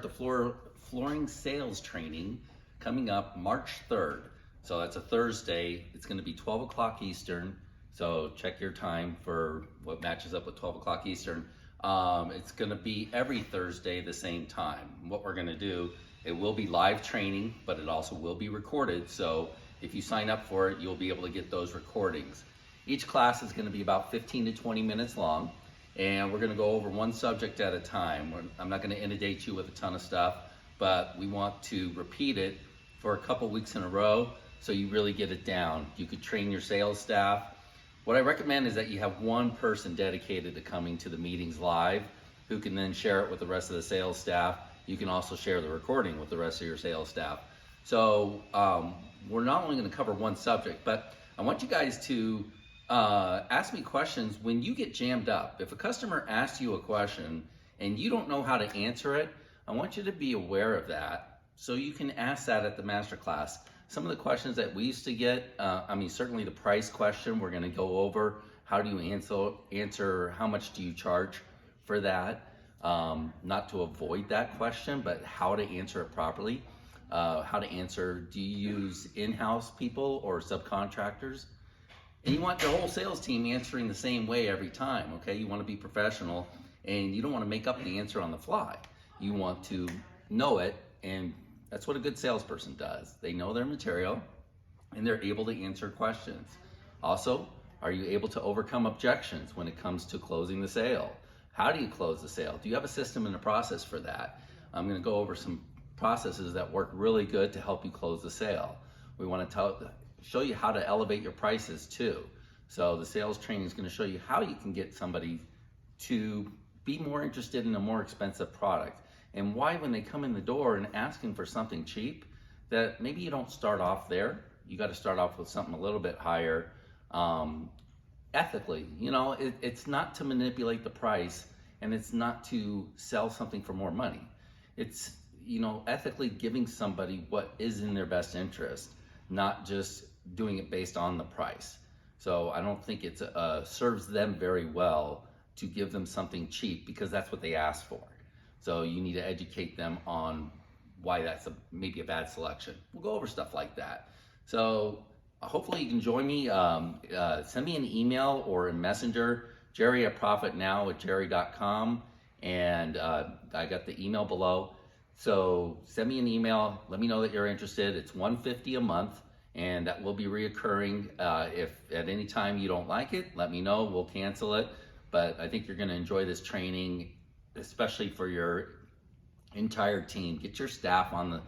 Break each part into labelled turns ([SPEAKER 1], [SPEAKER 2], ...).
[SPEAKER 1] the flooring sales training coming up March 3rd. So that's a Thursday. It's going to be 12 o'clock Eastern. So check your time for what matches up with 12 o'clock Eastern. It's going to be every Thursday the same time. What we're going to do, it will be live training, but it also will be recorded. So if you sign up for it, you'll be able to get those recordings. Each class is going to be about 15 to 20 minutes long. And we're going to go over one subject at a time. I'm not going to inundate you with a ton of stuff, but we want to repeat it for a couple weeks in a row so you really get it down. You could train your sales staff. What I recommend is that you have one person dedicated to coming to the meetings live who can then share it with the rest of the sales staff. You can also share the recording with the rest of your sales staff. So we're not only going to cover one subject, but I want you guys to ask me questions when you get jammed up. If a customer asks you a question and you don't know how to answer it, I want you to be aware of that so you can ask that at the masterclass. Some of the questions that we used to get, certainly the price question, we're going to go over how do you answer how much do you charge for that, not to avoid that question, but how to answer it properly, how to answer, do you use in-house people or subcontractors? And you want the whole sales team answering the same way every time, okay? You want to be professional and you don't want to make up the answer on the fly. You want to know it, and that's what a good salesperson does. They know their material and they're able to answer questions. Also, are you able to overcome objections when it comes to closing the sale? How do you close the sale? Do you have a system and a process for that? I'm going to go over some processes that work really good to help you close the sale. We want to show you how to elevate your prices too. So the sales training is going to show you how you can get somebody to be more interested in a more expensive product, and why when they come in the door and asking for something cheap, that maybe you don't start off there. You got to start off with something a little bit higher, ethically. You know, it's not to manipulate the price, and it's not to sell something for more money. It's, you know, ethically giving somebody what is in their best interest, not just doing it based on the price. So I don't think it serves them very well to give them something cheap because that's what they asked for. So you need to educate them on why that's maybe a bad selection. We'll go over stuff like that. So hopefully you can join me. Send me an email or a messenger, jerry@profitnow@jerry.com, and I got the email below. So send me an email, let me know that you're interested. It's $150 a month, and that will be reoccurring. If at any time you don't like it, let me know, we'll cancel it. But I think you're gonna enjoy this training, especially for your entire team. Get your staff on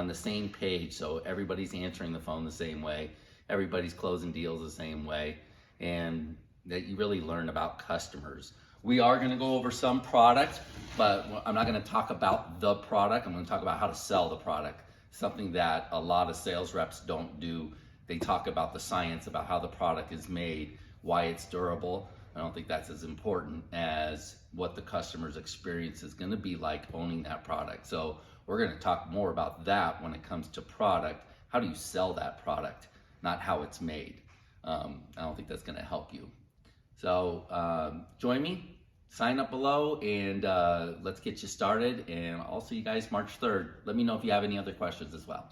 [SPEAKER 1] the same page so everybody's answering the phone the same way, everybody's closing deals the same way, and that you really learn about customers. We are going to go over some product, but I'm not going to talk about the product. I'm going to talk about how to sell the product, something that a lot of sales reps don't do. They talk about the science, about how the product is made, why it's durable. I don't think that's as important as what the customer's experience is going to be like owning that product. So we're going to talk more about that when it comes to product. How do you sell that product, not how it's made? I don't think that's going to help you. So join me, sign up below, and let's get you started. And I'll see you guys March 3rd. Let me know if you have any other questions as well.